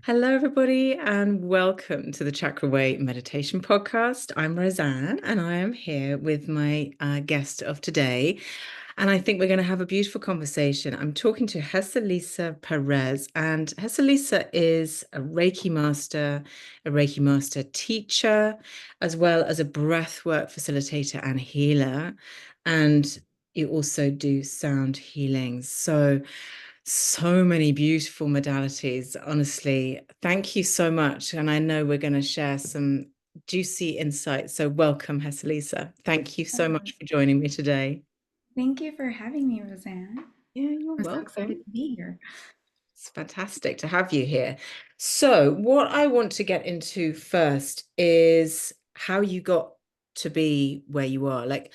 Hello, everybody, and welcome to the Chakra Way Meditation Podcast. I'm Roseanne, and I am here with my guest of today. And I think we're going to have a beautiful conversation. I'm talking to Lisa Perez, and Lisa is a Reiki master teacher, as well as a breathwork facilitator and healer. And you also do sound healing. So many beautiful modalities. Honestly, thank you so much. And I know we're going to share some juicy insights. So welcome, Lisa. Thank you so much for joining me today. Thank you for having me, Roseanne. Yeah, you're I'm so excited welcome. to be here. It's fantastic to have you here. So, what I want to get into first is how you got to be where you are. Like,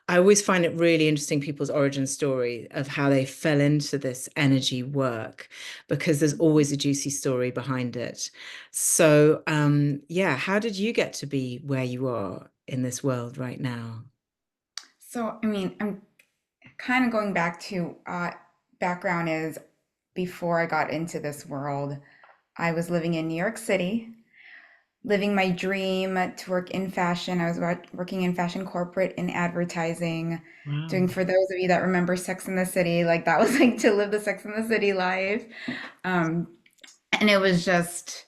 I always find it really interesting people's origin story of how they fell into this energy work because there's always a juicy story behind it. So, yeah, how did you get to be where you are in this world right now? I'm kind of going back to background is before I got into this world, I was living in New York City, living my dream to work in fashion. I was working in fashion corporate in advertising, doing Wow. for those of you that remember Sex in the City, like that was like to live the Sex in the City life. Um, and it was just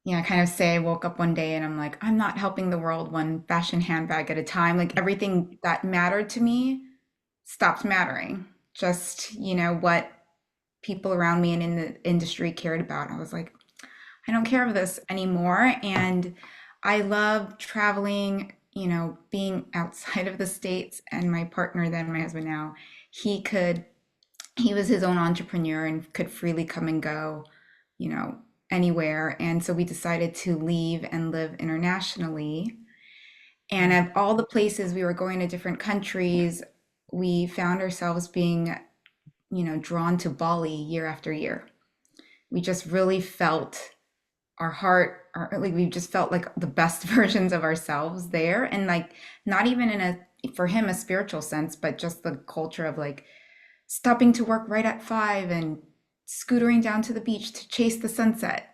I kind of say I woke up one day and I'm like, I'm not helping the world one fashion handbag at a time. Like everything that mattered to me stopped mattering. Just, what people around me and in the industry cared about. I was like, I don't care of this anymore. And I love traveling, being outside of the States. And my partner, then my husband now, he could he was his own entrepreneur and could freely come and go, you know, anywhere. And so we decided to leave and live internationally. And of all the places we were going to different countries, we found ourselves being, drawn to Bali year after year. We just really felt like we just felt like the best versions of ourselves there. And like, not even in for him, a spiritual sense, but just the culture of like, stopping to work right at 5 and scootering down to the beach to chase the sunset,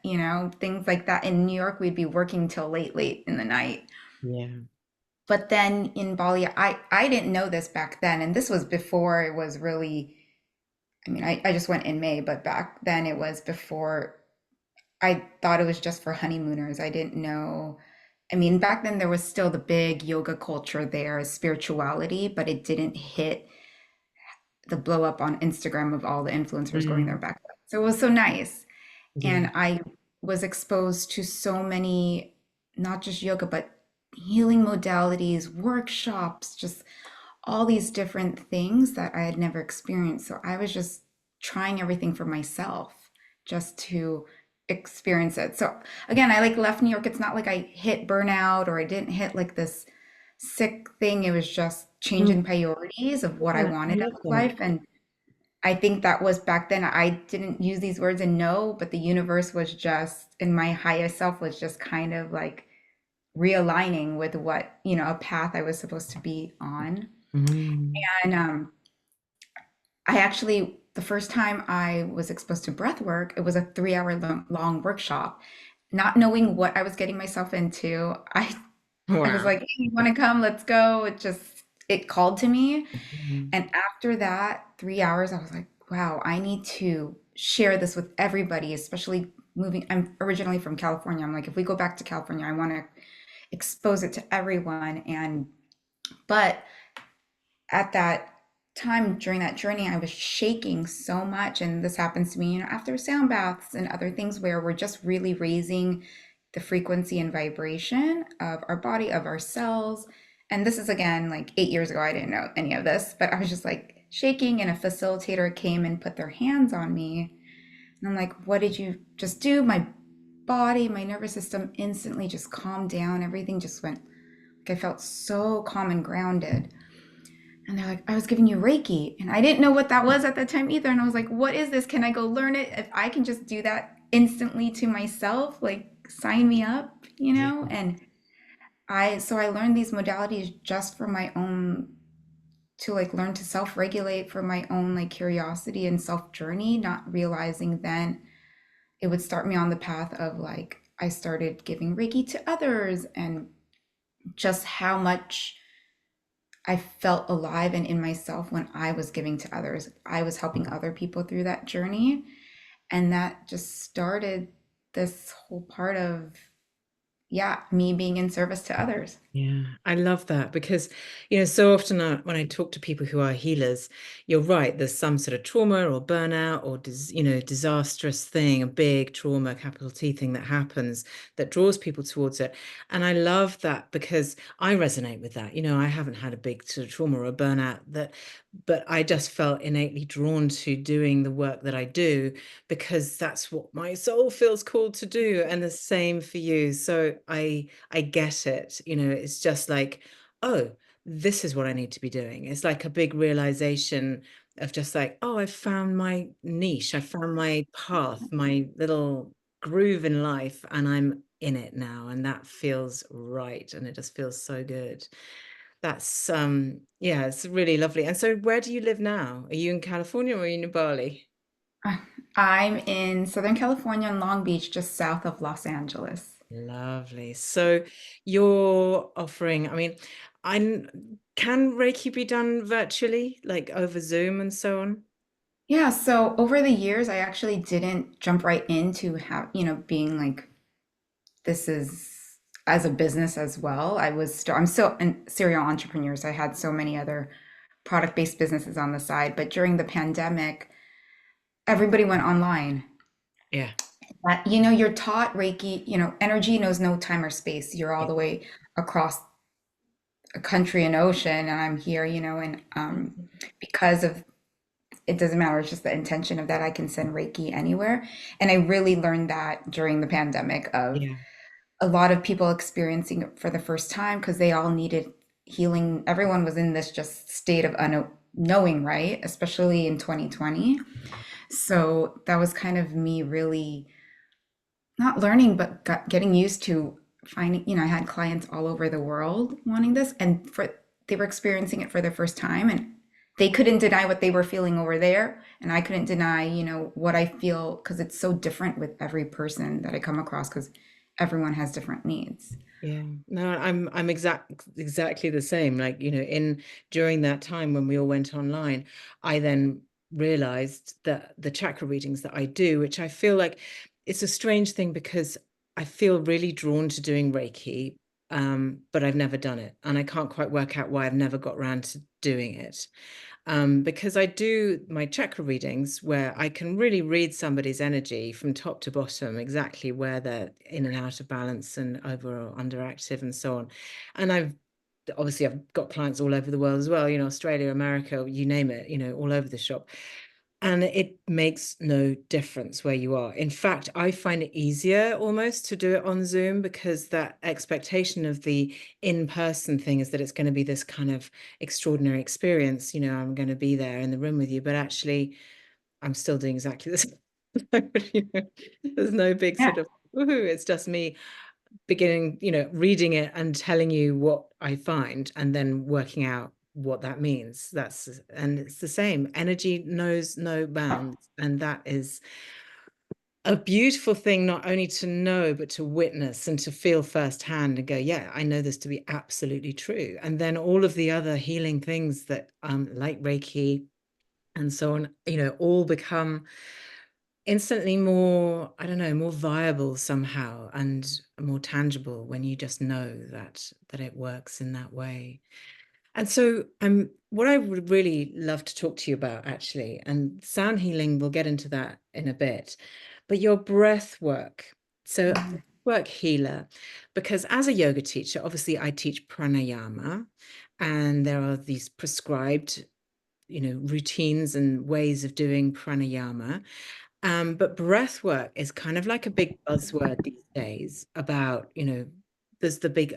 things like that. In New York, we'd be working till late, late in the night. Yeah. But then in Bali, I didn't know this back then. And this was before it was really, I just went in May, but back then it was before I thought it was just for honeymooners. I didn't know. Back then there was still the big yoga culture there, spirituality, but it didn't hit the blow up on Instagram of all the influencers going there Mm, back then. So it was so nice. yeah. And I was exposed to so many, not just yoga, but healing modalities, workshops, just all these different things that I had never experienced. So I was just trying everything for myself just to experience it. So again, I like left New York. It's not like I hit burnout or I didn't hit like this sick thing. It was just Mm, changing priorities of what I yeah, I wanted out love of that. life. And I think that was back then. I didn't use these words and know, but the universe was just, and my highest self was just kind of like realigning with what, a path I was supposed to be on. Mm. And I actually, the first time I was exposed to breath work, it was a 3 hour long workshop. Not knowing what I was getting myself into, I was Wow. like, hey, you want to come? Let's go. It called to me. Mm. And after that 3 hours, I was like, wow, I need to share this with everybody, especially moving. I'm originally from California. I'm like, if we go back to California, I want to expose it to everyone. But at that time during that journey, I was shaking so much. And this happens to me, after sound baths and other things where we're just really raising the frequency and vibration of our body, of our cells. And this is again like 8 years ago. I didn't know any of this, but I was just like shaking, and a facilitator came and put their hands on me. And I'm like, what did you just do? My body, my nervous system instantly just calmed down. Everything just went like I felt so calm and grounded. And they're like, I was giving you Reiki. And I didn't know what that was at that time either. And I was like, what is this? Can I go learn it? If I can just do that instantly to myself, like sign me up, Yeah. And I learned these modalities just for my own, to like learn to self-regulate for my own like curiosity and self journey, not realizing then it would start me on the path of like, I started giving Reiki to others and just how much I felt alive and in myself when I was giving to others. I was helping other people through that journey. And that just started this whole part of, yeah, me being in service to others. Yeah, I love that because, so often when I talk to people who are healers, you're right. There's some sort of trauma or burnout or, disastrous thing, a big trauma, capital T thing that happens that draws people towards it. And I love that because I resonate with that. I haven't had a big sort of trauma or a burnout but I just felt innately drawn to doing the work that I do because that's what my soul feels called to do. And the same for you. So I get it. It's just like, oh, this is what I need to be doing. It's like a big realization of just like, oh, I found my niche. I found my path, my little groove in life, and I'm in it now. And that feels right. And it just feels so good. That's yeah, it's really lovely. And so where do you live now? Are you in California or are you in Bali? I'm in Southern California in Long Beach, just south of Los Angeles. Lovely. So you're offering, I mean, I can Reiki be done virtually, like over Zoom and so on? Yeah, so over the years, I actually didn't jump right into being like, this is as a business as well. I'm still a serial entrepreneur, so I had so many other product-based businesses on the side. But during the pandemic, everybody went online. Yeah. You're taught Reiki, energy knows no time or space. You're all Yeah. the way across a country and ocean, and I'm here, and because of it doesn't matter. It's just the intention of that I can send Reiki anywhere. And I really learned that during the pandemic of Yeah. a lot of people experiencing it for the first time because they all needed healing. Everyone was in this just state of unknowing, right? Especially in 2020. So that was kind of me really not learning, but getting used to finding, I had clients all over the world wanting this and they were experiencing it for the first time and they couldn't deny what they were feeling over there. And I couldn't deny, what I feel because it's so different with every person that I come across because everyone has different needs. Yeah, no, I'm exactly the same. Like, in during that time when we all went online, I then realized that the chakra readings that I do, which I feel like it's a strange thing because I feel really drawn to doing Reiki, but I've never done it, and I can't quite work out why I've never got around to doing it. Because I do my chakra readings where I can really read somebody's energy from top to bottom, exactly where they're in and out of balance and over or underactive and so on. And I've got clients all over the world as well, Australia, America, you name it, all over the shop. And it makes no difference where you are. In fact, I find it easier almost to do it on Zoom because that expectation of the in-person thing is that it's going to be this kind of extraordinary experience. I'm going to be there in the room with you, but actually, I'm still doing exactly the same. There's no big Yeah. sort of woohoo. It's just me beginning, reading it and telling you what I find and then working out what that means. And it's the same. Energy knows no bounds. And that is a beautiful thing, not only to know, but to witness and to feel firsthand and go, yeah, I know this to be absolutely true. And then all of the other healing things that, like Reiki and so on, all become instantly more, I don't know, more viable somehow and more tangible when you just know that it works in that way. And so what I would really love to talk to you about actually, and sound healing, we'll get into that in a bit, but your breath work. So a breath work healer, because as a yoga teacher, obviously I teach pranayama, and there are these prescribed, routines and ways of doing pranayama. But breath work is kind of like a big buzzword these days about, there's the big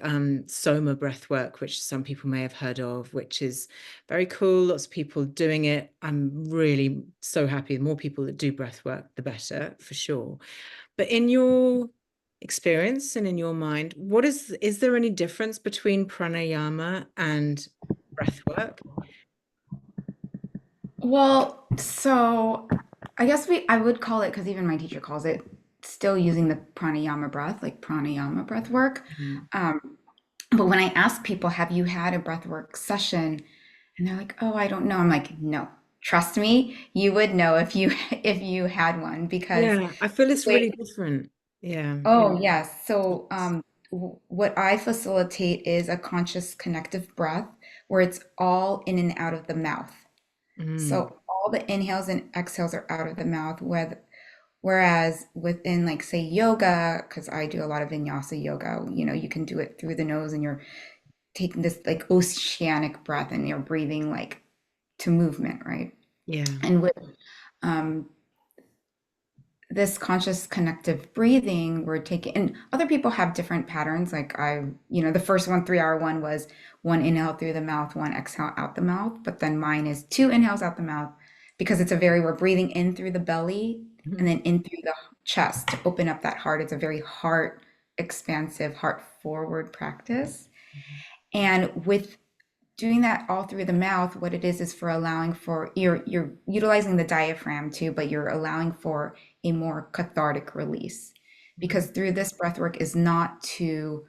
soma breath work, which some people may have heard of, which is very cool. Lots of people doing it. I'm really so happy. The more people that do breath work, the better, for sure. But in your experience and in your mind, is there any difference between pranayama and breath work? Well, so I guess I would call it, because even my teacher calls it still using the pranayama breath, like pranayama breath work. Mhm. Um, but when I ask people, have you had a breath work session? And they're like, oh, I don't know. I'm like, no, trust me, you would know if you if you had one because Yeah, I feel it's wait, really different. Yeah. oh yes. So what I facilitate is a conscious connective breath where it's all in and out of the mouth. Mm, So all the inhales and exhales are out of the mouth, whereas within like say yoga, because I do a lot of vinyasa yoga, you can do it through the nose and you're taking this like oceanic breath and you're breathing like to movement, right? yeah. And with um, this conscious connective breathing, we're taking, and other people have different patterns. Like the first one, 3 hour one was one inhale through the mouth, one exhale out the mouth. But then mine is two inhales out the mouth because we're breathing in through the belly and Mhm. then in through the chest to open up that heart. It's a very heart expansive, heart forward practice. And with doing that all through the mouth, what it is for allowing for you're utilizing the diaphragm too, but you're allowing for a more cathartic release. Because Mhm. through this breath work is not to,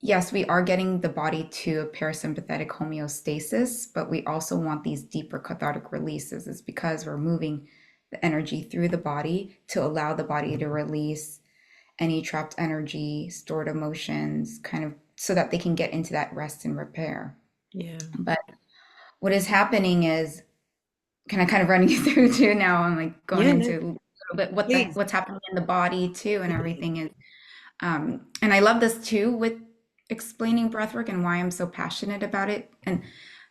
yes, we are getting the body to a parasympathetic homeostasis, but we also want these deeper cathartic releases. It's because we're moving the energy through the body to allow the body to release any trapped energy, stored emotions, kind of so that they can get into that rest and repair. Yeah. But what is happening is, can I kind of run you through too now? I'm like going Yeah, no, into a little bit please. what's happening in the body too, and Please. everything is. And I love this too with explaining breathwork and why I'm so passionate about it. And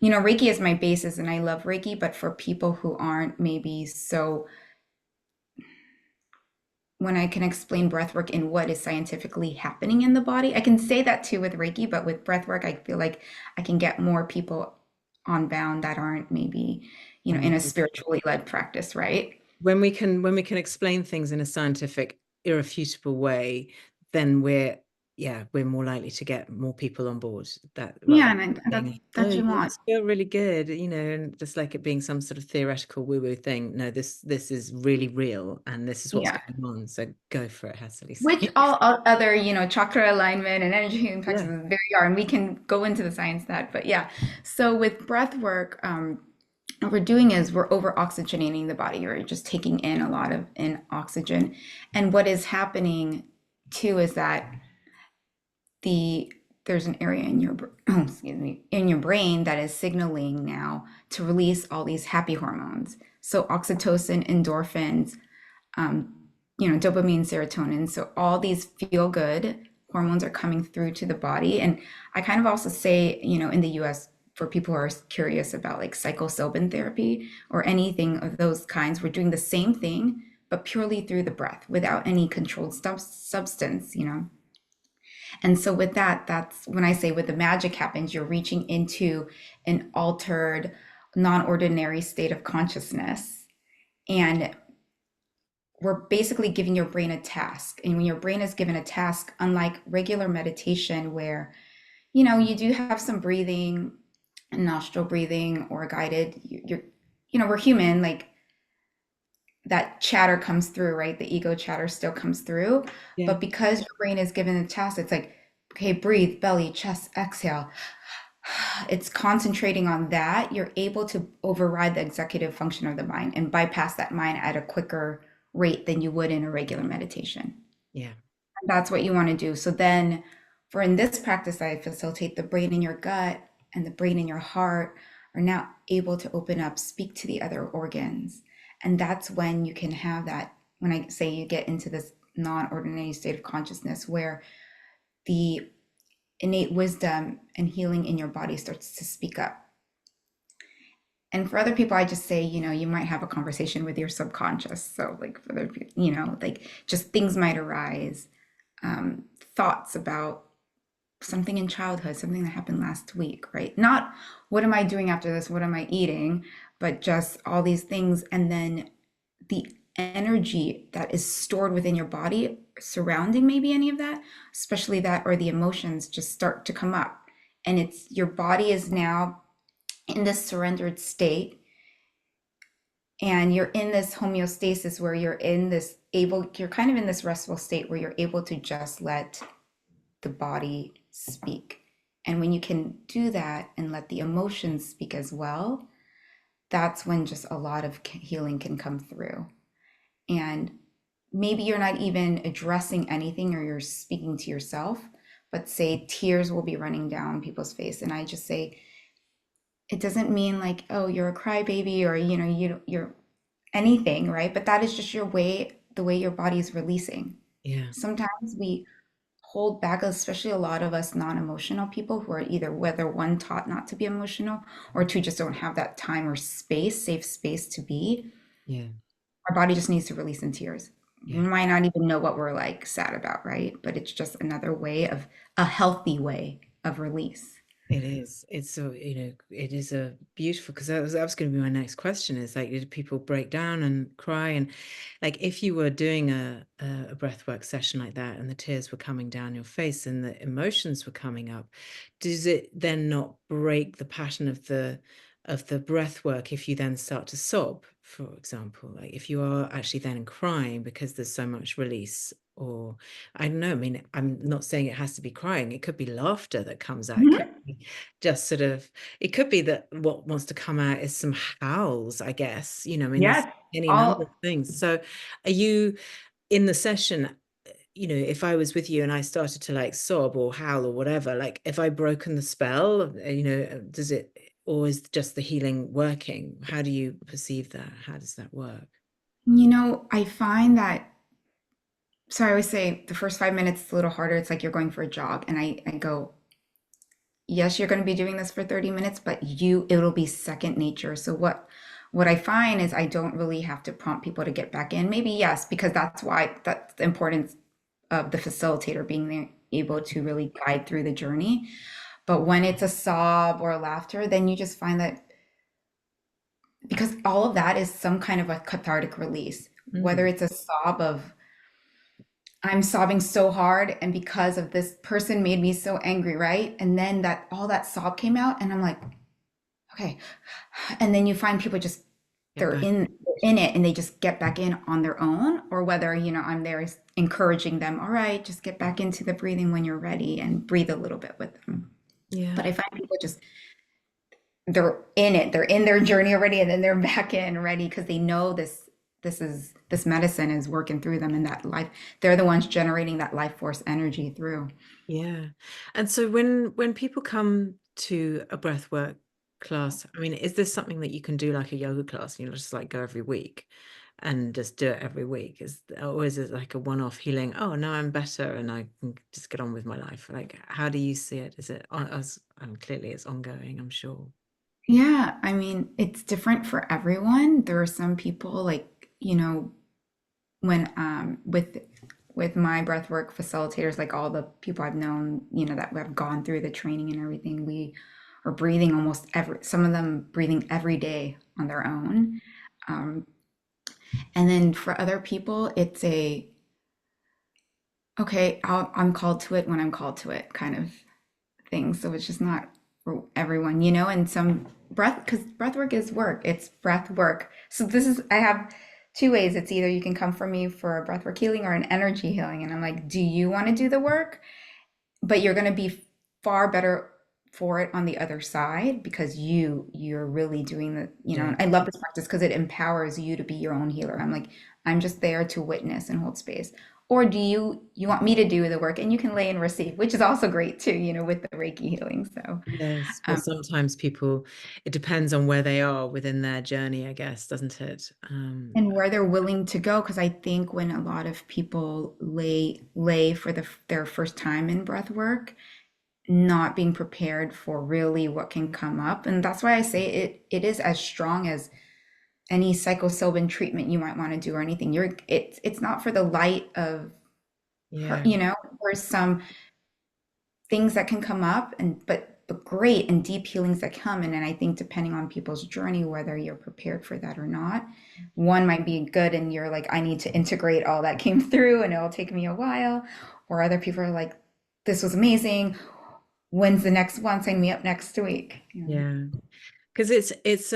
Reiki is my basis, and I love Reiki. But for people who aren't maybe so, when I can explain breathwork and what is scientifically happening in the body, I can say that too with Reiki. But with breathwork, I feel like I can get more people on bound that aren't maybe in a Amazing. spiritually led practice, right? When we can explain things in a scientific, irrefutable way, then we're more likely to get more people on board that rather Yeah, than and saying, oh, that's what you you want. must feel really good, and just like it being some sort of theoretical woo-woo thing. No, this is really real and this is what's Yeah. going on. So go for it, as Cecily Which say. all other, chakra alignment and energy impacts is Yeah. very are, and we can go into the science of that. But yeah, so with breath work, what we're doing is we're over oxygenating the body. We're just taking in a lot of in oxygen, and what is happening too is that the there's an area in your excuse me, in your brain that is signaling now to release all these happy hormones. So oxytocin, endorphins, dopamine, serotonin. So all these feel good hormones are coming through to the body. And I kind of also say, in the US, for people who are curious about like psilocybin therapy or anything of those kinds, we're doing the same thing, but purely through the breath without any controlled substance. And so with that, that's when I say with the magic happens, you're reaching into an altered, non-ordinary state of consciousness. And we're basically giving your brain a task. And when your brain is given a task, unlike regular meditation, where, you do have some breathing, nostril breathing or guided, we're human, like that chatter comes through, right? The ego chatter still comes through. Yeah. But because your brain is given a task, it's like, okay, breathe, belly, chest, exhale. It's concentrating on that. You're able to override the executive function of the mind and bypass that mind at a quicker rate than you would in a regular meditation. Yeah. That's what you want to do. So then, for in this practice, I facilitate the brain in your gut and the brain in your heart are now able to open up, speak to the other organs. And that's when you can have that, when I say you get into this non ordinary state of consciousness where the innate wisdom and healing in your body starts to speak up. And for other people, I just say, you might have a conversation with your subconscious. So, like, for other people, like just things might arise, thoughts about something in childhood, something that happened last week, right? Not what am I doing after this? What am I eating? But just all these things. And then the energy that is stored within your body surrounding maybe any of that, especially that, or the emotions just start to come up. And your body is now in this surrendered state and you're in this homeostasis where you're kind of in this restful state where you're able to just let the body speak. And when you can do that and let the emotions speak as well, that's when just a lot of healing can come through. And maybe you're not even addressing anything or you're speaking to yourself, but say tears will be running down people's face. And I just say, it doesn't mean like, oh, you're a crybaby or, you're anything, right? But that is just the way your body is releasing. Yeah. Sometimes we hold back, especially a lot of us non-emotional people who are either whether one taught not to be emotional or two just don't have that time or safe space to be. Yeah. Our body just needs to release in tears. We Yeah. might not even know what we're like sad about, right? But it's just another way of a healthy way of release. It is. It's so, it is a beautiful, because that was going to be my next question is like, did people break down and cry? And like, if you were doing a breathwork session like that and the tears were coming down your face and the emotions were coming up, does it then not break the pattern of the breath work if you then start to sob, for example? Like if you are actually then crying because there's so much release, or I don't know, I mean, I'm not saying it has to be crying, it could be laughter that comes out, it could Mhm. be just sort of, it could be that what wants to come out is some howls, I guess, I mean, there's Yes. any number of All things. So are you in the session, if I was with you and I started to like sob or howl or whatever, like if I broken the spell, does it, or is just the healing working? How do you perceive that? How does that work? I find that, so I always say the first 5 minutes is a little harder. It's like you're going for a jog. And I go, yes, you're going to be doing this for 30 minutes, but it'll be second nature. So what I find is I don't really have to prompt people to get back in. Maybe yes, because that's the importance of the facilitator being there, able to really guide through the journey. But when it's a sob or a laughter, then you just find that because all of that is some kind of a cathartic release, whether Mm, it's a sob of I'm sobbing so hard and because of this person made me so angry, right? And then that all that sob came out and I'm like, okay. And then you find people just get they're back. in it and they just get back in on their own, or whether, I'm there encouraging them, all right, just get back into the breathing when you're ready and breathe a little bit with them. But Yeah. I find people just they're in it, they're in their journey already, and then they're back in ready because they know this medicine is working through them in that life. They're the ones generating that life force energy through. Yeah. And so when people come to a breathwork class, I mean, is this something that you can do like a yoga class, just like go every week and just do it every week? Or is it like a one-off healing? Oh, now I'm better and I can just get on with my life. Like, how do you see it? Is it on as clearly it's ongoing, I'm sure. Yeah, I mean, it's different for everyone. There are some people like, when with my breathwork facilitators, like all the people I've known, that have gone through the training and everything, we are breathing some of them breathing every day on their own. Um, and then for other people, it's okay, I'm called to it when I'm called to it kind of thing. So it's just not for everyone, and some because breath work is work. It's breath work. So I have two ways. It's either you can come for me for a breath work healing or an energy healing. And I'm like, do you want to do the work? But you're going to be far better for it on the other side because you're really doing Yeah. and I love this practice because it empowers you to be your own healer. I'm like, I'm just there to witness and hold space. Or do you want me to do the work and you can lay and receive, which is also great too, with the Reiki healing. So, Yes, but um, sometimes people, it depends on where they are within their journey, I guess, doesn't it? and where they're willing to go, because I think when a lot of people lay for their first time in breath work, not being prepared for really what can come up. And that's why I say it is as strong as any psilocybin treatment you might want to do or anything. It's not for the light of her, Yeah. there's some things that can come up but great and deep healings that come. And then I think depending on people's journey, whether you're prepared for that or not, one might be good and you're like, I need to integrate all that came through and it'll take me a while. Or other people are like, this was amazing. When's the next one? Sign me up next week. Yeah. Because it's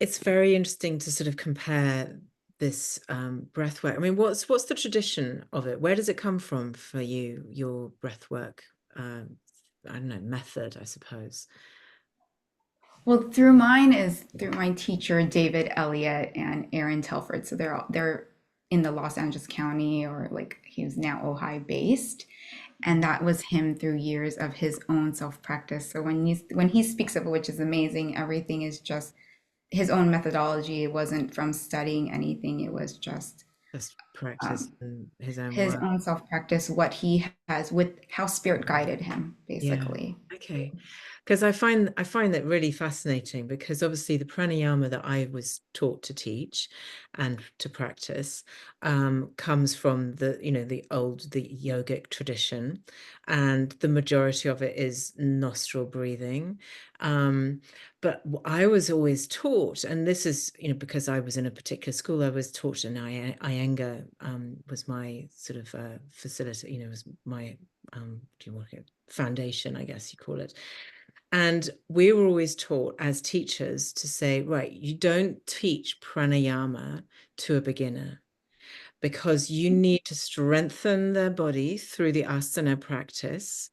it's very interesting to sort of compare this breath work. I mean, what's the tradition of it? Where does it come from for you, your breath work? I don't know, method, I suppose. Well, through mine is through my teacher David Elliott and Aaron Telford. So they're in the Los Angeles County, or like he's now Ojai based, and that was him through years of his own self practice. So when he speaks of it, which is amazing, everything is just his own methodology. It wasn't from studying anything. It was just Just practice um, and his own his work. own self practice, what he has with how spirit guided him, Yeah. basically. Okay. Because I find that really fascinating because obviously the pranayama that I was taught to teach and to practice comes from the yogic tradition, and the majority of it is nostril breathing. Um, but I was always taught, and this is, because I was in a particular school, I was taught in Iyengar, was my sort of facility, was my do you want it? Foundation, I guess you call it. And we were always taught as teachers to say, right, you don't teach pranayama to a beginner because you need to strengthen their body through the asana practice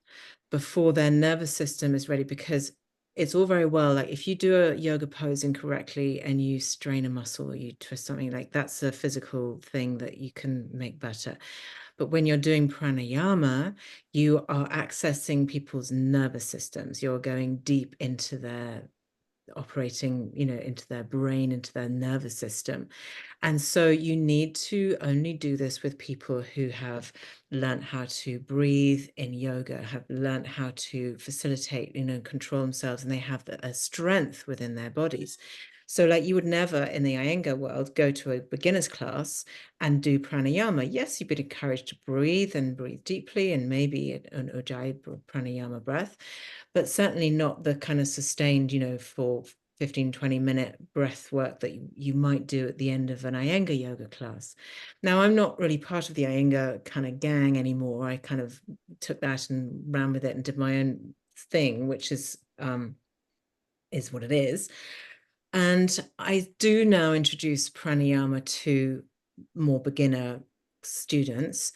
before their nervous system is ready. Because it's all very well, like if you do a yoga pose incorrectly and you strain a muscle or you twist something, like that's a physical thing that you can make better. But when you're doing pranayama, you are accessing people's nervous systems. You're going deep into their operating, into their brain, into their nervous system. And so you need to only do this with people who have learned how to breathe in yoga, have learned how to facilitate, control themselves, and they have a strength within their bodies. So, like, you would never in the Iyengar world go to a beginner's class and do pranayama. Yes, you'd be encouraged to breathe and breathe deeply, and maybe an ujjayi pranayama breath, but certainly not the kind of sustained, for 15-20 minute breath work that you might do at the end of an Iyengar yoga class. Now, I'm not really part of the Iyengar kind of gang anymore. I kind of took that and ran with it and did my own thing, which is what it is. And I do now introduce pranayama to more beginner students,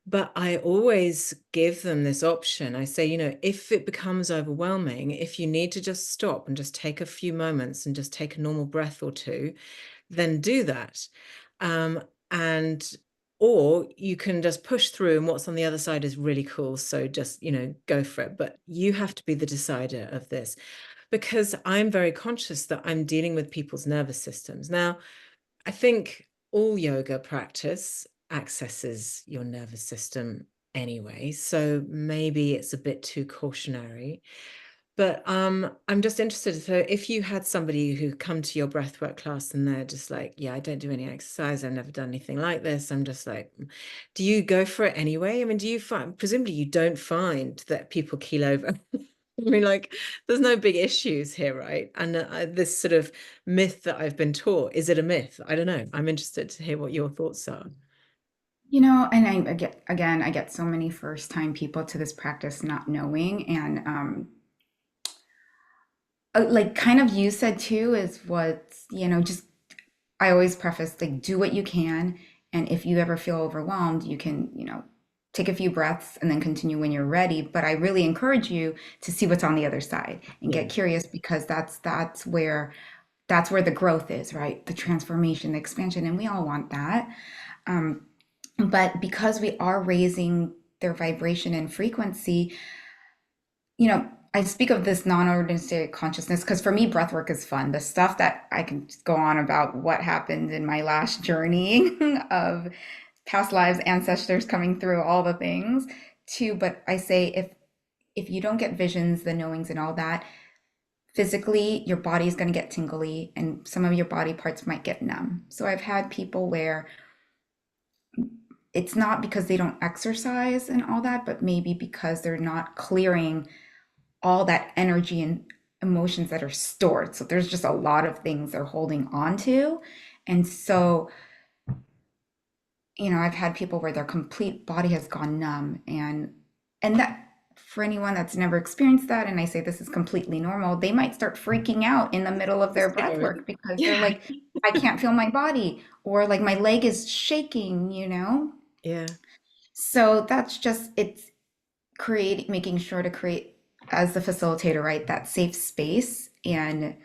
but I always give them this option. I say, if it becomes overwhelming, if you need to just stop and just take a few moments and just take a normal breath or two, then do that. Um, and or you can just push through, and what's on the other side is really cool. So just, go for it. But you have to be the decider of this, because I'm very conscious that I'm dealing with people's nervous systems. Now, I think all yoga practice accesses your nervous system anyway, so maybe it's a bit too cautionary. But I'm just interested. So if you had somebody who come to your breathwork class and they're just like, yeah, I don't do any exercise, I've never done anything like this. I'm just like, do you go for it anyway? I mean, do you find, presumably you don't find that people keel over? I mean, like, there's no big issues here, right? And this sort of myth that I've been taught, is it a myth? I don't know. I'm interested to hear what your thoughts are. And I get so many first time people to this practice not knowing. And like kind of you said too, is what, just I always preface like do what you can. And if you ever feel overwhelmed, you can, take a few breaths and then continue when you're ready. But I really encourage you to see what's on the other side and Yeah. get curious, because that's where the growth is, right? The transformation, the expansion, and we all want that. Um, but because we are raising their vibration and frequency, I speak of this non-ordinary state consciousness because for me, breath work is fun. The stuff that I can just go on about what happened in my last journey of past lives, ancestors coming through, all the things too. But I say if you don't get visions, the knowings and all that, physically your body's going to get tingly and some of your body parts might get numb. So I've had people where it's not because they don't exercise and all that, but maybe because they're not clearing all that energy and emotions that are stored. So there's just a lot of things they're holding on to. And so, I've had people where their complete body has gone numb, and that for anyone that's never experienced that, and I say this is completely normal, they might start freaking out in the middle of their breath Scary. work because they're Yeah. like, I can't feel my body, or like my leg is shaking, Yeah. So that's just, it's making sure to create, as the facilitator, right, that safe space and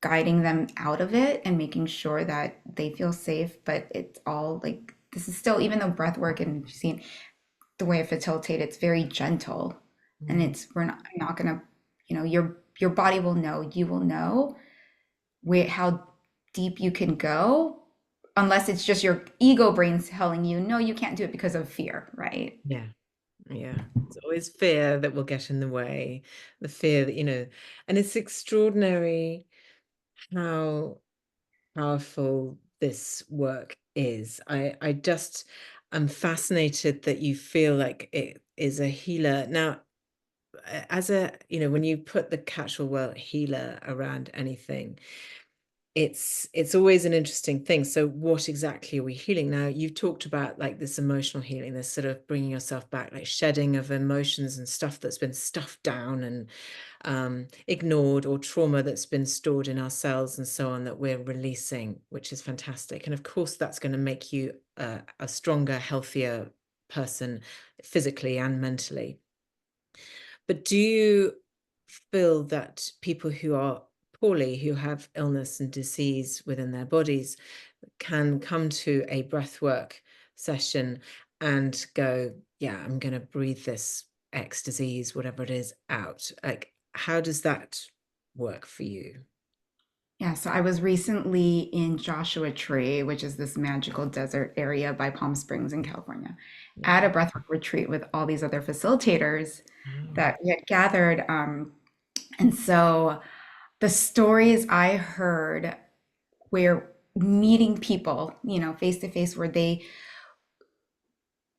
guiding them out of it and making sure that they feel safe. But it's all like, this is still, even though breath work and you've seen the way I facilitate, it's very gentle. And Mm. it's, we're not, I'm not gonna, your body will know, you will know where, how deep you can go, unless it's just your ego brain telling you, no, you can't do it because of fear, right? Yeah. Yeah. It's always fear that will get in the way. The fear that, and it's extraordinary how powerful this work is. I just am fascinated that you feel like it is a healer. Now, as a, when you put the catch-all word healer around anything, it's always an interesting thing. So what exactly are we healing? Now, you've talked about like this emotional healing, this sort of bringing yourself back, like shedding of emotions and stuff that's been stuffed down and ignored, or trauma that's been stored in our cells and so on, that we're releasing, which is fantastic. And of course, that's going to make you a stronger, healthier person physically and mentally. But do you feel that people who are poorly, who have illness and disease within their bodies, can come to a breathwork session and go, yeah, I'm going to breathe this X disease, whatever it is, out? Like, how does that work for you? Yeah, so I was recently in Joshua Tree, which is this magical desert area by Palm Springs in California, at a Wow. breathwork retreat with all these other facilitators Wow. that we had gathered. And so the stories I heard where meeting people, face to face, where they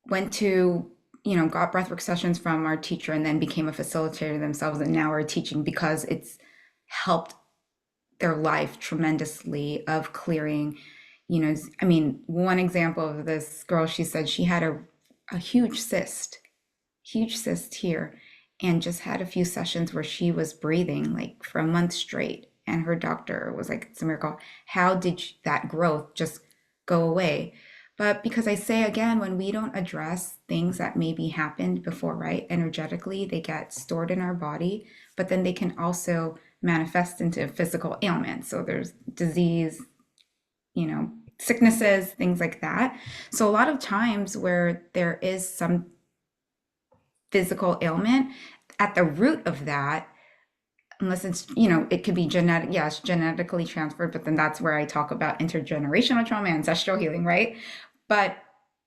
went to, got breathwork sessions from our teacher and then became a facilitator themselves and now are teaching because it's helped their life tremendously of clearing, I mean, one example of this girl, she said she had a huge cyst here, and just had a few sessions where she was breathing like for a month straight. And her doctor was like, it's a miracle. How did that growth just go away? But because I say again, when we don't address things that maybe happened before, right, energetically, they get stored in our body, but then they can also manifest into physical ailments. So there's disease, sicknesses, things like that. So a lot of times where there is some physical ailment, at the root of that, unless it's, it could be genetic, yes, genetically transferred, but then that's where I talk about intergenerational trauma, ancestral healing, right? But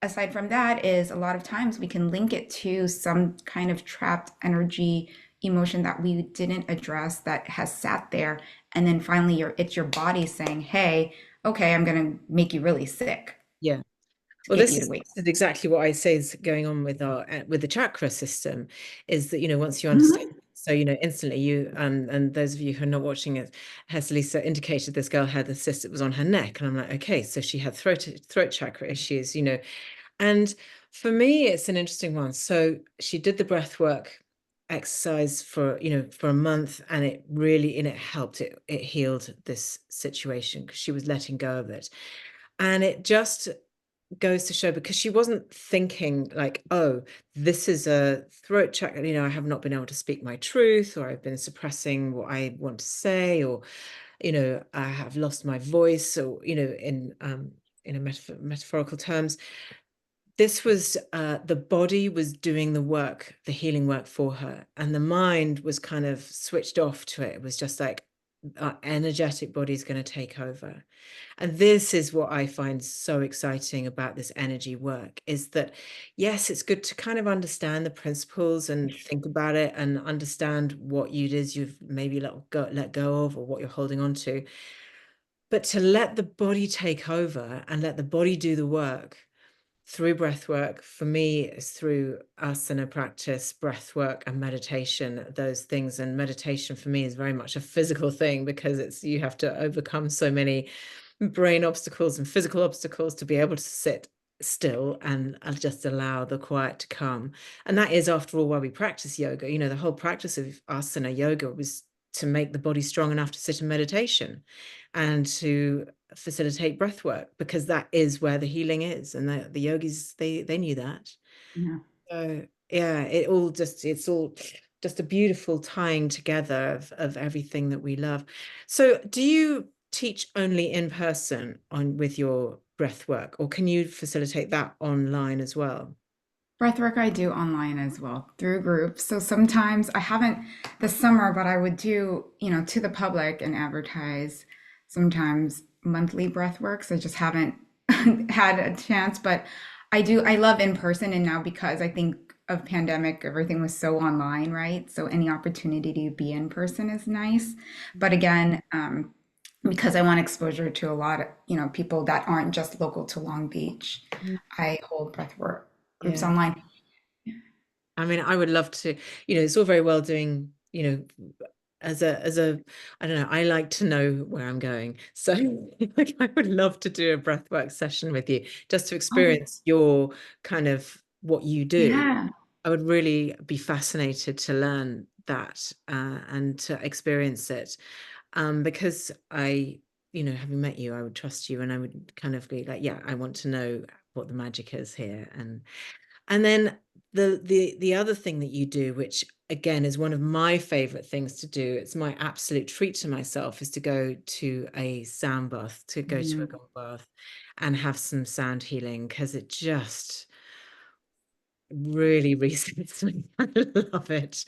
aside from that, is a lot of times we can link it to some kind of trapped energy, emotion that we didn't address that has sat there, and then finally it's your body saying, hey, okay, I'm going to make you really sick Yeah. to Well, get this you to is wait. exactly what I say is going on with our with the chakra system, is that once you understand, Mhm. so instantly you, and those of you who are not watching it, Lisa indicated this girl had a cyst that was on her neck, and I'm like, okay, so she had throat chakra issues, and for me it's an interesting one. So she did the breath work exercise for for a month, and it really, and it helped, it healed this situation because she was letting go of it. And it just goes to show, because she wasn't thinking like, oh, this is a throat chakra, I have not been able to speak my truth, or I've been suppressing what I want to say, or I have lost my voice, or in a metaphorical terms. This was, the body was doing the work, the healing work for her, and the mind was kind of switched off to it. It was just like, our energetic body is going to take over. And this is what I find so exciting about this energy work, is that, yes, it's good to kind of understand the principles and think about it and understand what it is you've maybe let go of, or what you're holding on to. But to let the body take over and let the body do the work through breath work, for me, is through asana practice, breath work, and meditation, those things. And meditation for me is very much a physical thing, because you have to overcome so many brain obstacles and physical obstacles to be able to sit still and I'll just allow the quiet to come. And that is, after all, why we practice yoga. You know, the whole practice of asana yoga was to make the body strong enough to sit in meditation and to facilitate breath work, because that is where the healing is. And the yogis, they knew that. Yeah. So yeah, it's all just a beautiful tying together of everything that we love. So do you teach only in person on with your breath work, or can you facilitate that online as well? Breathwork I do online as well through groups. So sometimes I haven't this summer, but I would do, to the public and advertise sometimes monthly breathworks. I just haven't had a chance, but I love in person. And now because I think of pandemic, everything was so online, right? So any opportunity to be in person is nice. But again, because I want exposure to a lot of, people that aren't just local to Long Beach, Mhm. I hold breathwork groups Yeah. online. I mean, I would love to, it's all very well doing, as a, I don't know, I like to know where I'm going. So like, I would love to do a breathwork session with you just to Oh, experience your kind of what you do. yeah. I would really be fascinated to learn that and to experience it. Because having met you, I would trust you and I would kind of be like, yeah, I want to know what the magic is here. And then the other thing that you do, which again is one of my favorite things to do, it's my absolute treat to myself, is to go to a sound bath, to go to a Mhm. gong bath and have some sound healing, because it just really resets me. I love it.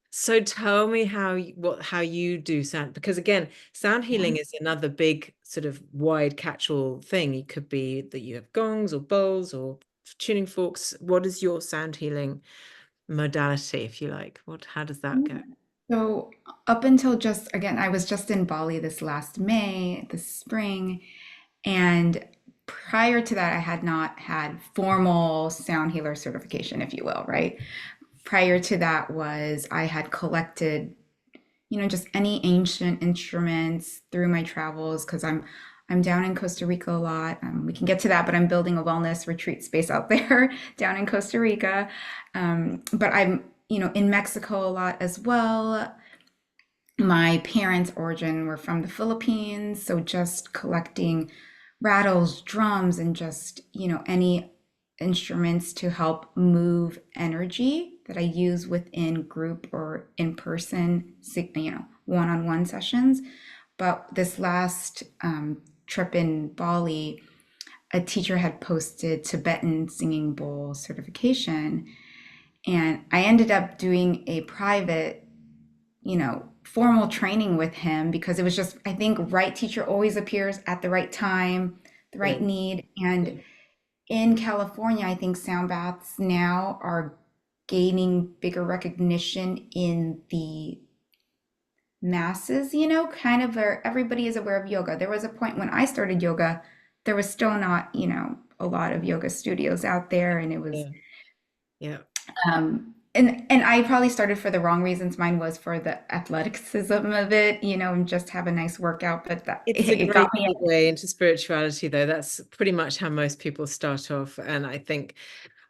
So tell me how you do sound, because again, sound Yeah. healing is another big sort of wide catch-all thing. It could be that you have gongs or bowls or tuning forks. What is your sound healing modality, if you like? How does that go? So up until just again, I was just in Bali this last May, this spring, and prior to that, I had not had formal sound healer certification, if you will, right? Prior to that was I had collected, just any ancient instruments through my travels because I'm down in Costa Rica a lot. We can get to that, but I'm building a wellness retreat space out there down in Costa Rica. But I'm, in Mexico a lot as well. My parents' origin were from the Philippines, so just collecting rattles, drums, and just, any instruments to help move energy that I use within group or in person, one-on-one sessions. But this last trip in Bali, a teacher had posted Tibetan singing bowl certification, and I ended up doing a private, formal training with him because it was just, I think, right teacher always appears at the right time, the Yeah. right need. And in California, I think sound baths now are gaining bigger recognition in the masses, kind of where everybody is aware of yoga. There was a point when I started yoga, there was still not, a lot of yoga studios out there, and it was Yeah. Yeah. and I probably started for the wrong reasons. Mine was for the athleticism of it, and just have a nice workout. But that It's a it got great me. segue into spirituality, though. That's pretty much how most people start off. And I think,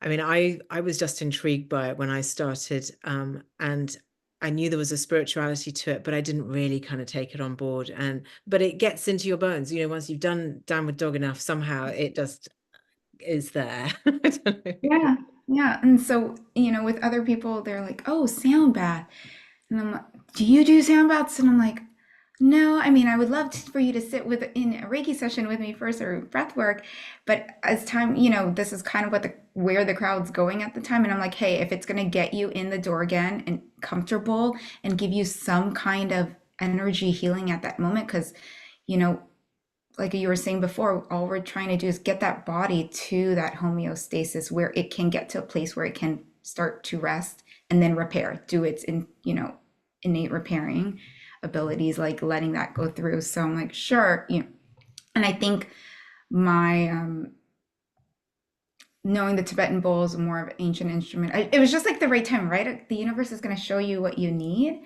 I mean, I was just intrigued by it when I started, and I knew there was a spirituality to it, but I didn't really kind of take it on board. But it gets into your bones, once you've done downward dog enough, somehow it just is there. I don't know. Yeah, yeah. And so, with other people, they're like, "Oh, sound bath," and I'm like, "Do you do sound baths?" And I'm like, "No. I mean, I would love for you to sit with in a Reiki session with me first or breath work, but as time, this is kind of where the crowd's going at the time." And I'm like, "Hey, if it's gonna get you in the door again and comfortable and give you some kind of energy healing at that moment, because you know." Like you were saying before, all we're trying to do is get that body to that homeostasis where it can get to a place where it can start to rest and then repair, do its innate repairing abilities, like letting that go through. So I'm like, sure, and I think my knowing the Tibetan bowl is more of an ancient instrument. It was just like the right time, right? The universe is going to show you what you need.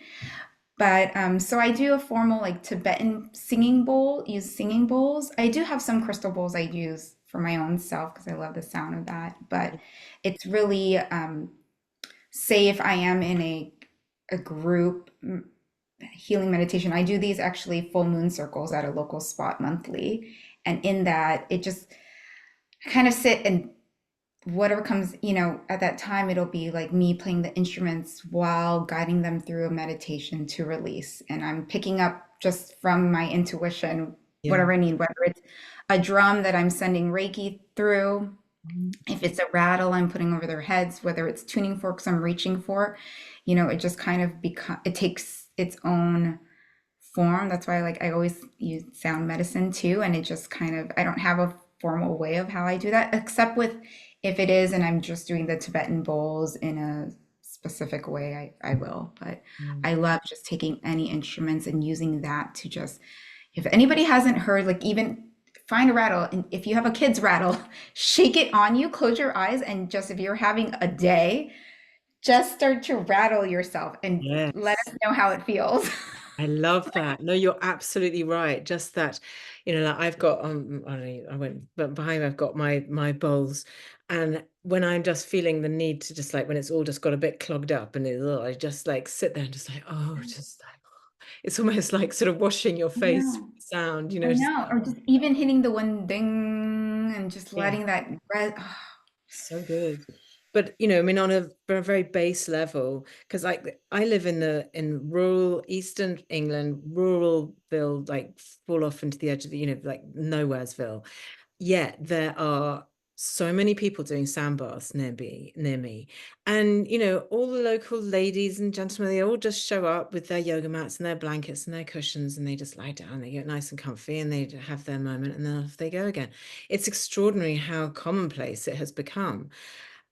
But so I do a formal like Tibetan singing bowl, use singing bowls. I do have some crystal bowls I use for my own self because I love the sound of that. But it's really say if I am in a group healing meditation, I do these actually full moon circles at a local spot monthly. And in that, it just kind of sit and whatever comes, at that time, it'll be like me playing the instruments while guiding them through a meditation to release. And I'm picking up just from my intuition Yeah. whatever I need, whether it's a drum that I'm sending Reiki through, if it's a rattle I'm putting over their heads, whether it's tuning forks I'm reaching for, it just kind of it takes its own form. That's why I always use sound medicine too. And it just kind of, I don't have a formal way of how I do that, except with if it is and I'm just doing the Tibetan bowls in a specific way, I will. But Mm. I love just taking any instruments and using that to just, if anybody hasn't heard, like even find a rattle. And if you have a kid's rattle, shake it on you, close your eyes, and just if you're having a day, just start to rattle yourself and let Yes. us know how it feels. I love that. No, you're absolutely right. Just that, like I've got I don't know, I went but behind me, I've got my bowls. And when I'm just feeling the need to just like when it's all just got a bit clogged up and I just like sit there and just like, oh, just like it's almost like sort of washing your I face know. with sound, I just know. Or just even hitting the one ding and just yeah. letting that breath. So good. But I mean, on a very base level, because I live in rural Eastern England, ruralville, like full off into the edge of the, like nowheresville. Yet there are so many people doing sand baths near me. And all the local ladies and gentlemen, they all just show up with their yoga mats and their blankets and their cushions, and they just lie down, they get nice and comfy, and they have their moment, and then off they go again. It's extraordinary how commonplace it has become.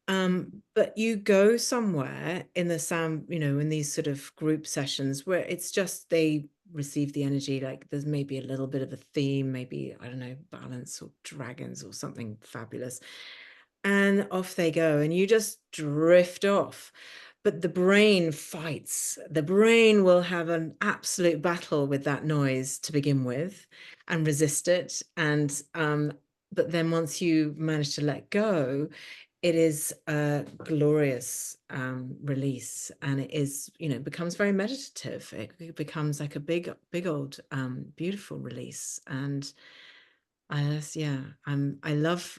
But you go somewhere in the sound, in these sort of group sessions where it's just they receive the energy, like there's maybe a little bit of a theme, maybe, I don't know, balance or dragons or something fabulous. And off they go, and you just drift off. But the brain fights. The brain will have an absolute battle with that noise to begin with and resist it. And but then once you manage to let go, it is a glorious release, and it is, becomes very meditative. It becomes like a big old beautiful release. And yeah, I love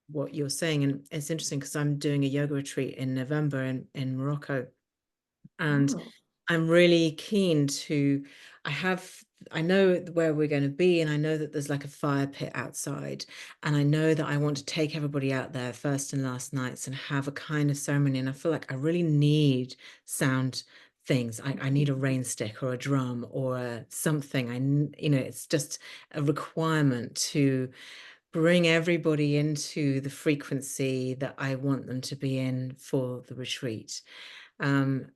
what you're saying. And it's interesting because I'm doing a yoga retreat in November in Morocco, and Oh, I'm really keen to, I know where we're going to be, and I know that there's like a fire pit outside, and I know that I want to take everybody out there first and last nights and have a kind of ceremony. And I feel like I really need sound things. I need a rain stick or a drum or something. It's just a requirement to bring everybody into the frequency that I want them to be in for the retreat. Um,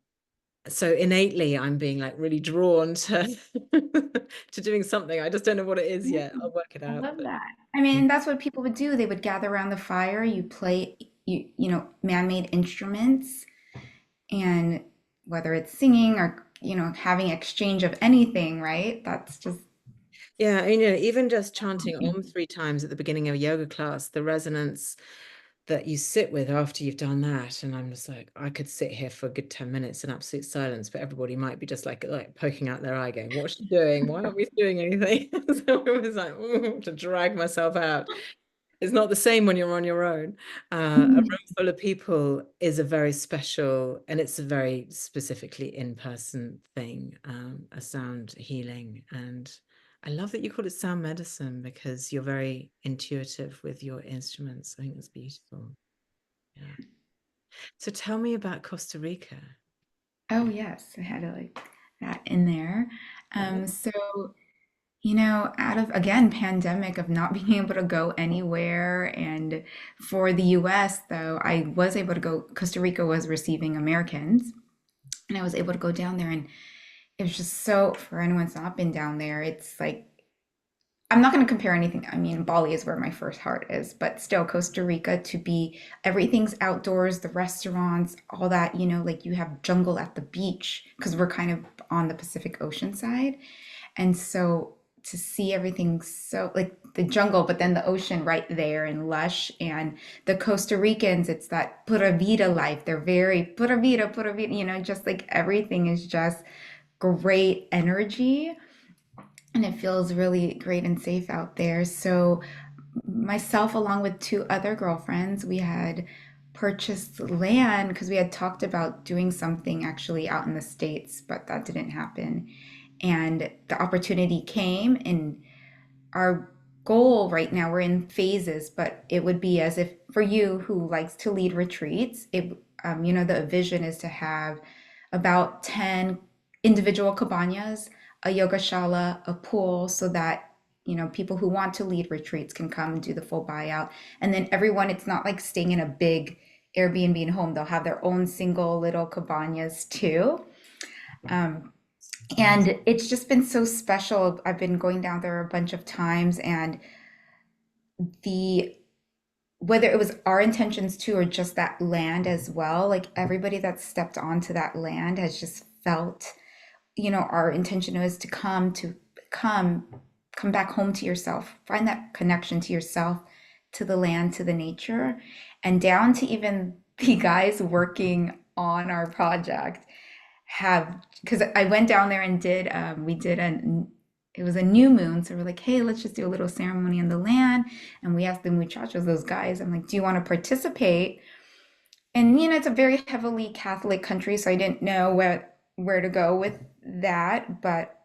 so innately I'm being like really drawn to to doing something. I just don't know what it is yeah, yet. I'll work it I out. love But that. I mean, that's what people would do. They would gather around the fire, you play man-made instruments, and whether it's singing or, having exchange of anything, right? That's just yeah, even just chanting Om 3 times at the beginning of a yoga class, the resonance that you sit with after you've done that. And I'm just like, I could sit here for a good 10 minutes in absolute silence, but everybody might be just like poking out their eye going, what's she doing? Why aren't we doing anything? So I was like, to drag myself out. It's not the same when you're on your own. A room full of people is a very special, and it's a very specifically in-person thing, a sound healing. And I love that you call it sound medicine because you're very intuitive with your instruments. I think that's beautiful. Yeah. So tell me about Costa Rica. Oh yes, I had to like that in there. Yeah. So out of again pandemic of not being able to go anywhere, and for the US though, I was able to go. Costa Rica was receiving Americans, and I was able to go down there, and it was just so. For anyone that's not been down there, it's like I'm not going to compare anything. I mean, Bali is where my first heart is, but still, Costa Rica to be everything's outdoors, the restaurants, all that, like you have jungle at the beach because we're kind of on the Pacific Ocean side. And so to see everything so like the jungle, but then the ocean right there and lush. And the Costa Ricans, it's that Pura Vida life. They're very Pura Vida, just like everything is just great energy. And it feels really great and safe out there. So myself, along with two other girlfriends, we had purchased land because we had talked about doing something actually out in the States, but that didn't happen. And the opportunity came, and our goal right now, we're in phases, but it would be as if for you who likes to lead retreats, the vision is to have about 10 individual cabanas, a yoga shala, a pool, so that people who want to lead retreats can come and do the full buyout. And then everyone, it's not like staying in a big Airbnb and home. They'll have their own single little cabanas too. Um, It's nice. and it's just been so special. I've been going down there a bunch of times, and the whether it was our intentions too or just that land as well, like everybody that stepped onto that land has just felt, our intention was to come come back home to yourself, find that connection to yourself, to the land, to the nature, and down to even the guys working on our project have, because I went down there and we did it was a new moon, so we're like, hey, let's just do a little ceremony on the land. And we asked the muchachos, those guys, I'm like, do you want to participate? And it's a very heavily Catholic country, so I didn't know where to go with that. But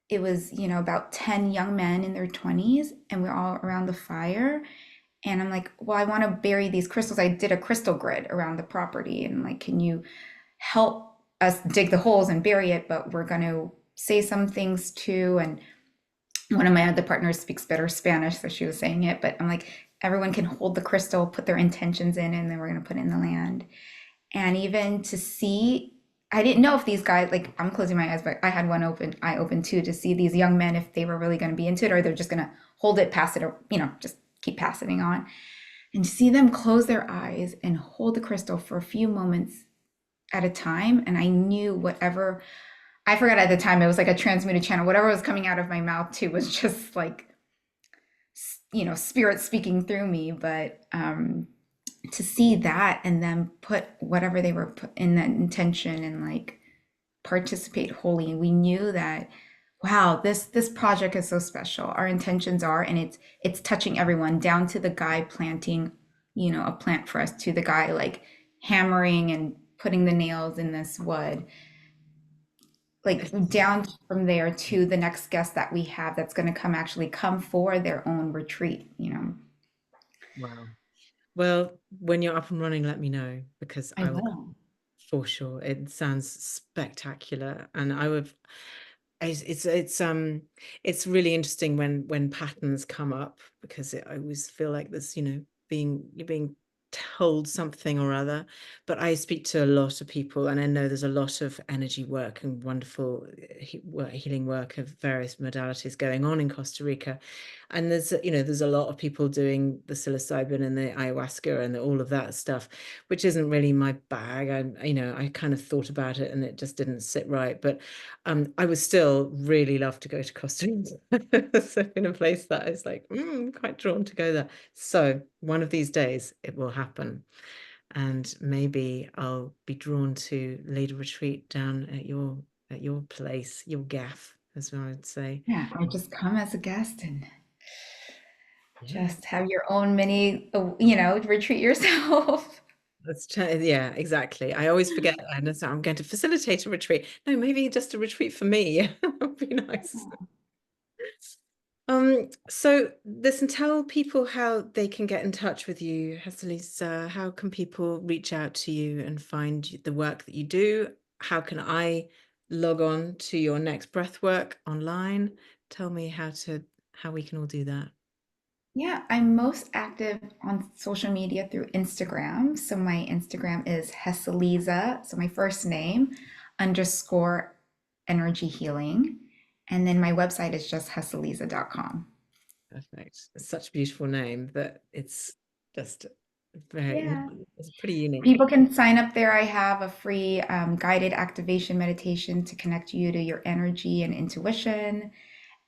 it was, about 10 young men in their 20s, and we're all around the fire. And I'm like, well, I want to bury these crystals. I did a crystal grid around the property, and like, can you help us dig the holes and bury it? But we're going to say some things too. And one of my other partners speaks better Spanish, so she was saying it. But I'm like, everyone can hold the crystal, put their intentions in, and then we're going to put it in the land. And even to see, I didn't know if these guys, like, I'm closing my eyes, but I had one eye open too, to see these young men, if they were really going to be into it, or they're just going to hold it, pass it, or, just keep passing it on. And to see them close their eyes and hold the crystal for a few moments at a time. And I knew whatever, I forgot at the time, it was like a transmuted channel. Whatever was coming out of my mouth too was just like, spirit speaking through me. But to see that and then put whatever they were put in that intention and like participate wholly, we knew that, wow, this project is so special. Our intentions are, and it's touching everyone, down to the guy planting, a plant for us, to the guy like hammering and putting the nails in this wood, like It's, down from there to the next guest that we have that's going to come for their own retreat. wow. Well, when you're up and running, let me know because I I will will. for sure. It sounds spectacular, and I would. It's really interesting when patterns come up because I always feel like this, you're being told something or other. But I speak to a lot of people, and I know there's a lot of energy work and wonderful healing work of various modalities going on in Costa Rica. And there's a lot of people doing the psilocybin and the ayahuasca and all of that stuff, which isn't really my bag. I kind of thought about it and it just didn't sit right. But I would still really love to go to Costa Rica. So in a place that is like, quite drawn to go there. So one of these days it will happen. And maybe I'll be drawn to lead a retreat down at your place, your gaff, as I would say. Yeah, or just come as a guest and Yeah. just have your own mini, retreat yourself. Yeah, exactly. I always forget and so I'm going to facilitate a retreat. No, maybe just a retreat for me. That would be nice. So listen, tell people how they can get in touch with you, Hesalisa. How can people reach out to you and find the work that you do? How can I log on to your next breath work online? Tell me how we can all do that. Yeah, I'm most active on social media through Instagram. So my Instagram is Hesaliza, so my first name underscore energy healing. And then my website is just hesaliza.com. Perfect. It's such a beautiful name that it's just very, Yeah. it's pretty unique. People can sign up there. I have a free guided activation meditation to connect you to your energy and intuition.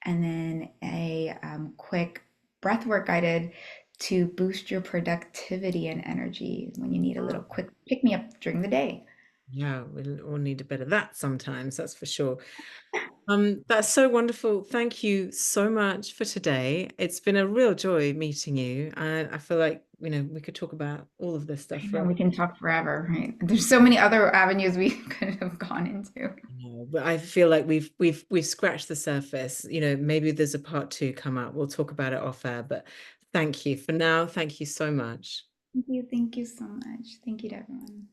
and then a quick breathwork guided to boost your productivity and energy when you need a little Oh, quick pick me up during the day. yeah, we'll all need a bit of that sometimes, that's for sure. That's so wonderful. Thank you so much for today. It's been a real joy meeting you. I feel like, we could talk about all of this stuff I know forever. we can talk forever, right? There's so many other avenues we could have gone into. No, but I feel like we've scratched the surface. Maybe there's a part two come up. We'll talk about it off air, but thank you for now. Thank you so much. Thank you. Thank you so much. Thank you to everyone.